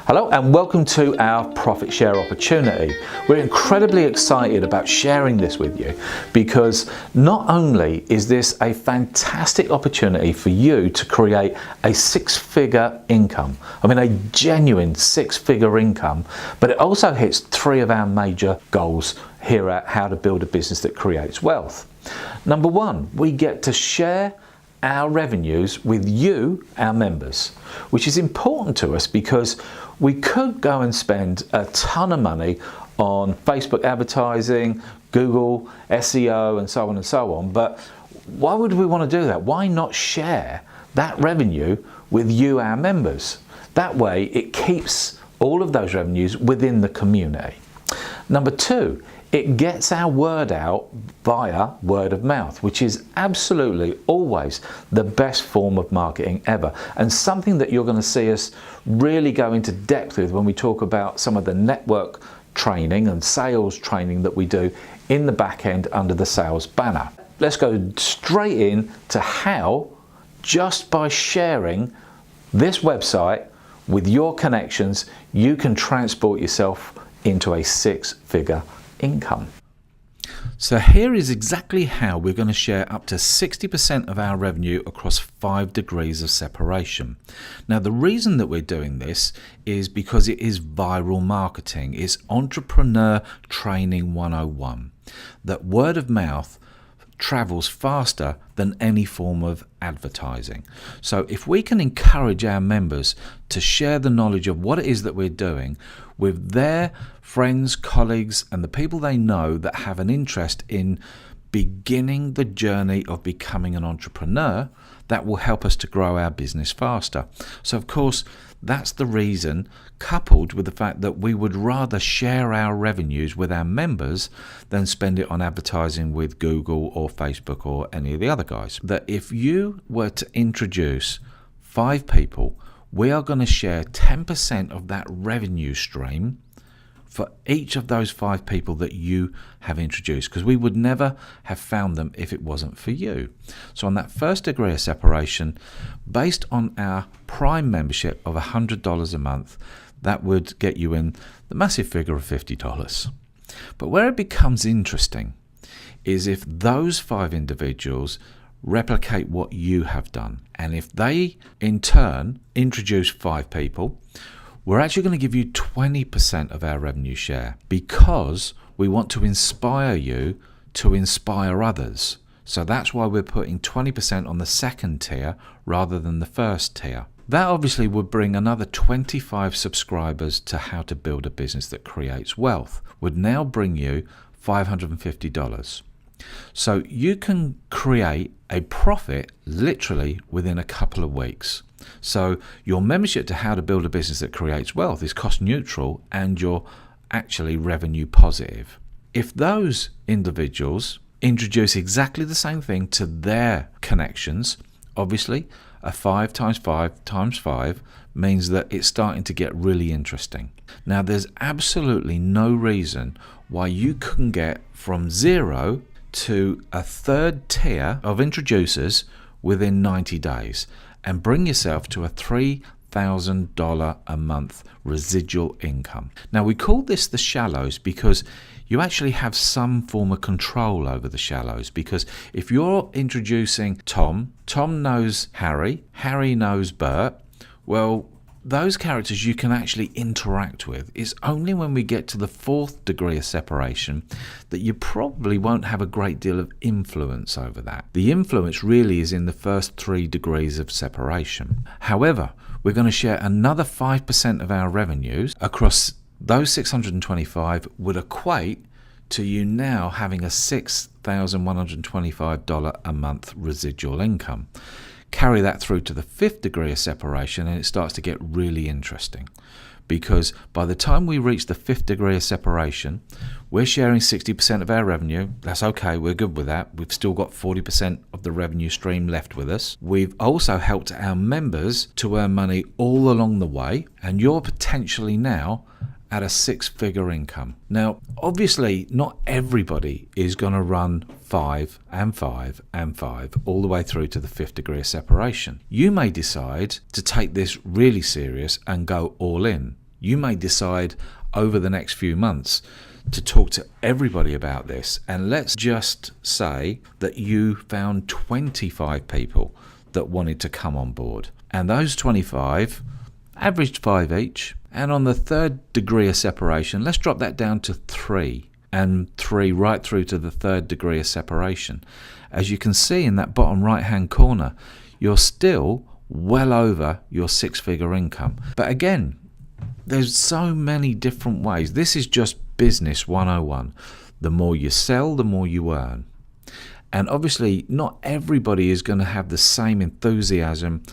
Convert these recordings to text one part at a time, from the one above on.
Hello and welcome to our profit share opportunity. We're incredibly excited about sharing this with you because not only is this a fantastic opportunity for you to create a six-figure income, a genuine six-figure income, but it also hits three of our major goals here at How to Build a Business That Creates Wealth. Number one, we get to share our revenues with you, our members, which is important to us because we could go and spend a ton of money on Facebook advertising, Google, SEO, and so on, but why would we want to do that? Why not share that revenue with you, our members? That way it keeps all of those revenues within the community. Number two, it gets our word out via word of mouth, which is absolutely always the best form of marketing ever, and something that you're going to see us really go into depth with when we talk about some of the network training and sales training that we do in the back end under the sales banner. Let's go straight in to how, just by sharing this website with your connections, you can transport yourself into a six-figure income. So here is exactly how we're going to share up to 60% of our revenue across 5 degrees of separation. Now the reason that we're doing this is because it is viral marketing. It's entrepreneur training 101. That word of mouth travels faster than any form of advertising. So if we can encourage our members to share the knowledge of what it is that we're doing with their friends, colleagues, and the people they know that have an interest in beginning the journey of becoming an entrepreneur, that will help us to grow our business faster. So of course, that's the reason, coupled with the fact that we would rather share our revenues with our members than spend it on advertising with Google or Facebook or any of the other guys. That if you were to introduce 5 people, we are going to share 10% of that revenue stream for each of those 5 people that you have introduced, because we would never have found them if it wasn't for you. So on that first degree of separation, based on our Prime membership of $100 a month, that would get you in the massive figure of $50. But where it becomes interesting is if those 5 individuals replicate what you have done, and if they in turn introduce 5 people, we're actually going to give you 20% of our revenue share, because we want to inspire you to inspire others. So that's why we're putting 20% on the second tier rather than the first tier. That obviously would bring another 25 subscribers to How to Build a Business That Creates Wealth, would now bring you $550. So you can create a profit literally within a couple of weeks. So your membership to How to Build a Business That Creates Wealth is cost neutral, and you're actually revenue positive. If those individuals introduce exactly the same thing to their connections, obviously a 5 times 5 times 5 means that it's starting to get really interesting. Now there's absolutely no reason why you couldn't get from 0 to a third tier of introducers within 90 days and bring yourself to a $3,000 a month residual income. Now we call this the shallows because you actually have some form of control over the shallows, because if you're introducing Tom knows Harry knows Bert, well, those characters you can actually interact with. It's only when we get to the 4th degree of separation that you probably won't have a great deal of influence over that. The influence really is in the first 3 degrees of separation. However, we're going to share another 5% of our revenues across those 625 would equate to you now having a $6,125 a month residual income. Carry that through to the 5th degree of separation and it starts to get really interesting, because by the time we reach the 5th degree of separation, we're sharing 60% of our revenue. That's okay, we're good with that. We've still got 40% of the revenue stream left with us. We've also helped our members to earn money all along the way, and you're potentially now at a 6-figure income. Now, obviously, not everybody is going to run 5 and 5 and 5 all the way through to the 5th degree of separation. You may decide to take this really serious and go all in. You may decide over the next few months to talk to everybody about this, and let's just say that you found 25 people that wanted to come on board, and those 25 averaged 5 each, and on the third degree of separation, let's drop that down to 3, and 3 right through to the third degree of separation. As you can see in that bottom right hand corner, you're still well over your 6-figure income. But again, there's so many different ways. This is just business 101. The more you sell, the more you earn. And obviously, not everybody is going to have the same enthusiasm,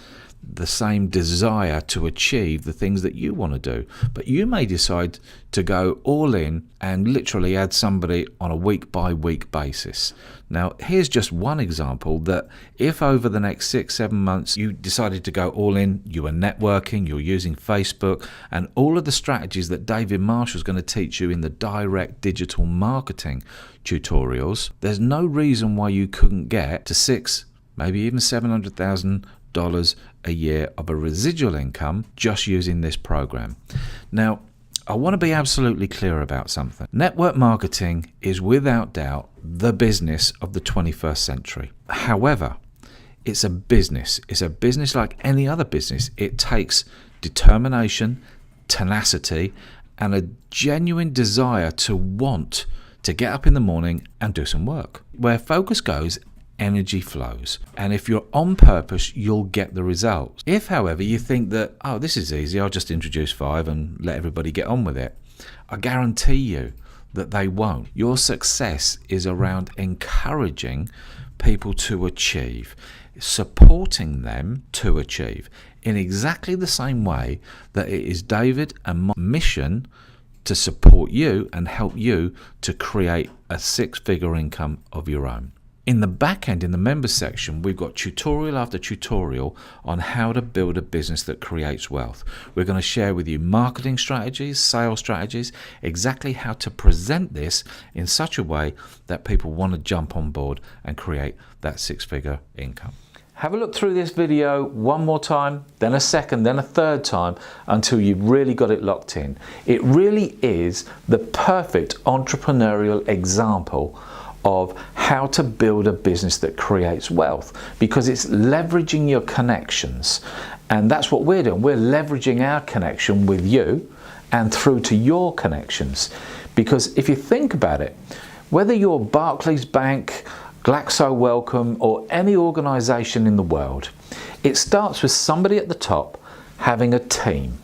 the same desire to achieve the things that you want to do. But you may decide to go all in and literally add somebody on a week by week basis. Now, here's just one example that if over the next 6-7 months you decided to go all in, you were networking, you're using Facebook, and all of the strategies that David Marshall's going to teach you in the direct digital marketing tutorials, there's no reason why you couldn't get to $600,000, maybe even $700,000 a year of a residual income just using this program. Now, I want to be absolutely clear about something. Network marketing is without doubt the business of the 21st century. However, it's a business. It's a business like any other business. It takes determination, tenacity, and a genuine desire to want to get up in the morning and do some work. Where focus goes, energy flows. And if you're on purpose, you'll get the results. If, however, you think that, oh, this is easy, I'll just introduce 5 and let everybody get on with it, I guarantee you that they won't. Your success is around encouraging people to achieve, supporting them to achieve, in exactly the same way that it is David and my mission to support you and help you to create a 6-figure income of your own. In the back end, in the members section, we've got tutorial after tutorial on how to build a business that creates wealth. We're going to share with you marketing strategies, sales strategies, exactly how to present this in such a way that people want to jump on board and create that 6-figure income. Have a look through this video one more time, then a second, then a third time until you've really got it locked in. It really is the perfect entrepreneurial example of how to build a business that creates wealth, because it's leveraging your connections. And that's what we're doing. We're leveraging our connection with you and through to your connections. Because if you think about it, whether you're Barclays Bank, Glaxo Wellcome, or any organization in the world, it starts with somebody at the top having a team.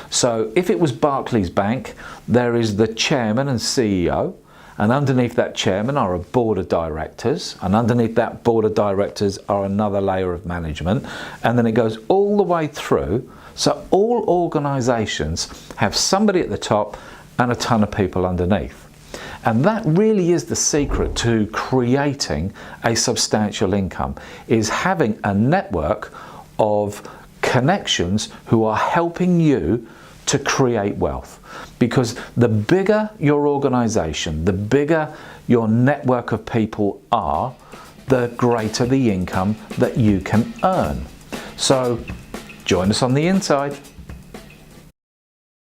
So if it was Barclays Bank, there is the chairman and CEO, and underneath that chairman are a board of directors, and underneath that board of directors are another layer of management, and then it goes all the way through. So all organizations have somebody at the top and a ton of people underneath. And that really is the secret to creating a substantial income, is having a network of connections who are helping you to create wealth. Because the bigger your organization, the bigger your network of people are, the greater the income that you can earn. So join us on the inside.